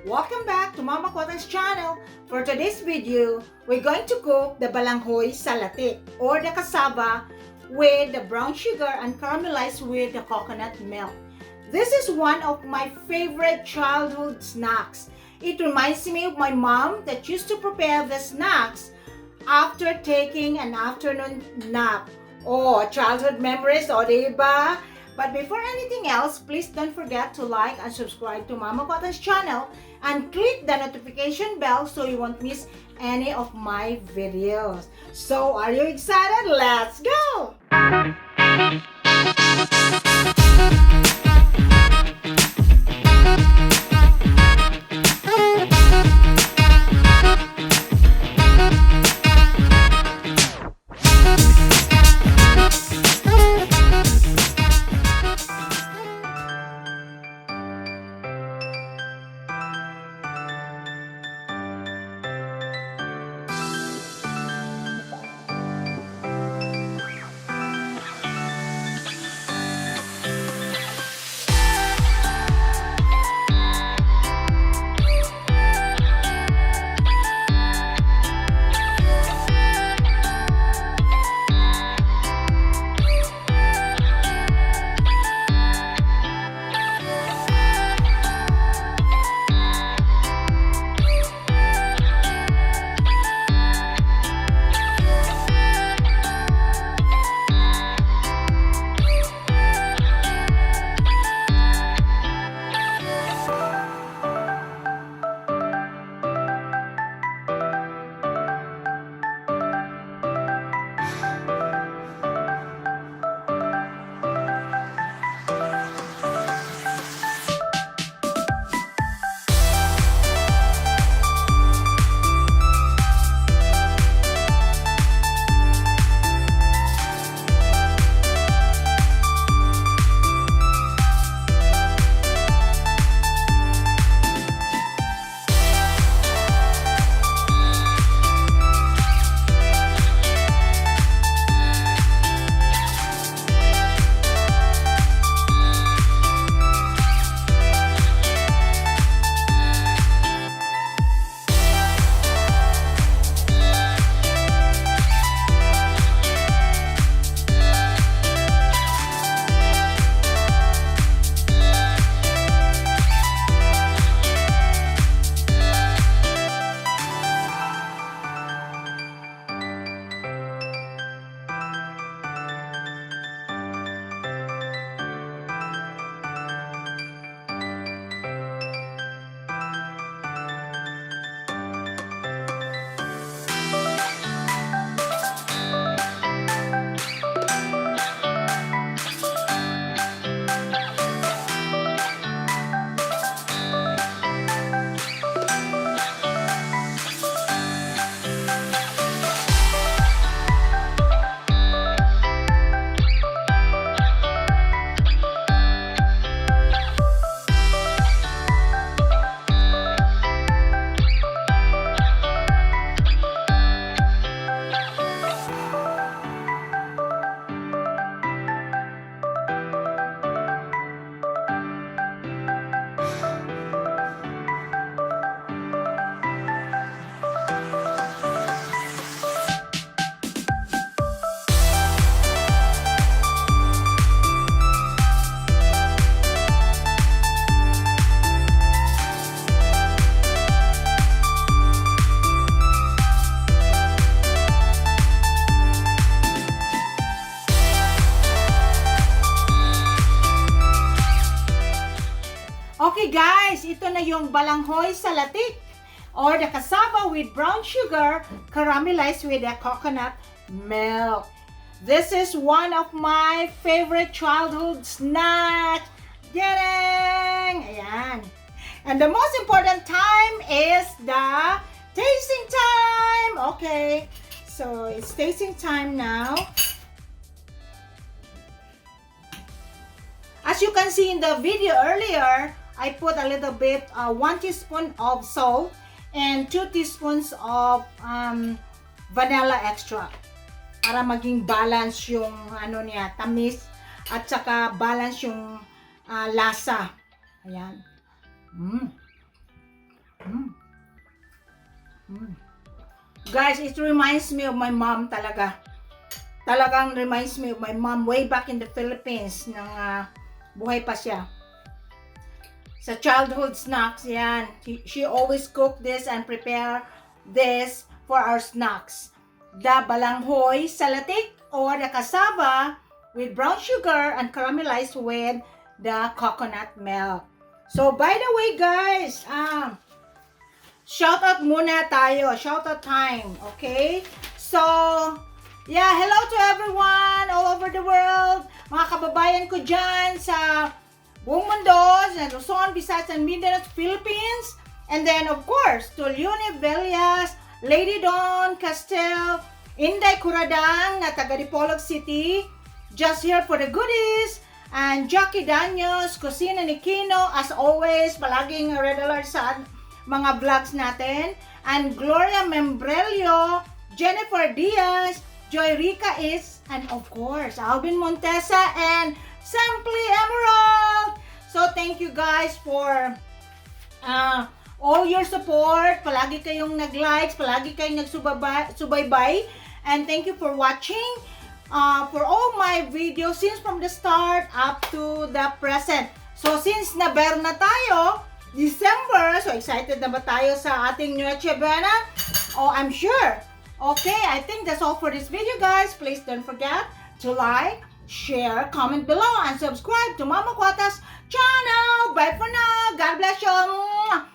Welcome back to Mama Quatang's channel. For today's video, we're going to cook the balanghoy sa latik or the cassava with the brown sugar and caramelized with the coconut milk. This is one of my favorite childhood snacks. It reminds me of my mom that used to prepare the snacks after taking an afternoon nap. Oh, childhood memories, o diba? But before anything else, please don't forget to like and subscribe to Mama Quatang's channel and click the notification bell so you won't miss any of my videos. So, are you excited? Let's go! Okay guys, ito na yung balanghoy sa latik or the cassava with brown sugar caramelized with the coconut milk. This is one of my favorite childhood snacks. Getting! Ayan. And the most important time is the tasting time. Okay, so it's tasting time now. As you can see in the video earlier, I put a little bit, 1 teaspoon of salt and 2 teaspoons of vanilla extract para maging balance yung ano niya, tamis at saka balance yung lasa. Ayan. Guys, it reminds me of my mom talaga. Talagang reminds me of my mom way back in the Philippines nang buhay pa siya. Sa childhood snacks, yan. She always cook this and prepare this for our snacks. The balanghoy sa latik or the cassava with brown sugar and caramelized with the coconut milk. So, by the way guys, shoutout muna tayo. Shoutout time, okay? So, yeah, hello to everyone all over the world. Mga kababayan ko dyan sa buong mundo, sa Luzon, Visayas, and Mindanao, Philippines. And then, of course, to Leonie Velias, Lady Dawn Castel, Inday Curadang na taga Dipolog City, just here for the goodies, and Jackie Danios, Kusina ni Kino, as always, palaging red alert sa mga vlogs natin, and Gloria Membrelio, Jennifer Diaz, Joy Rica is, and of course, Alvin Montesa, and Simply Emerald. So, thank you guys for all your support. Palagi kayong nag-likes, palagi kayong nagsubaybay. And thank you for watching for all my videos since from the start up to the present. So, since naber na tayo, December, so excited na ba tayo sa ating Noche Buena? Oh, I'm sure. Okay, I think that's all for this video, guys. Please don't forget to like, share, comment below, and subscribe to Mama Quata's channel. Bye for now. God bless you.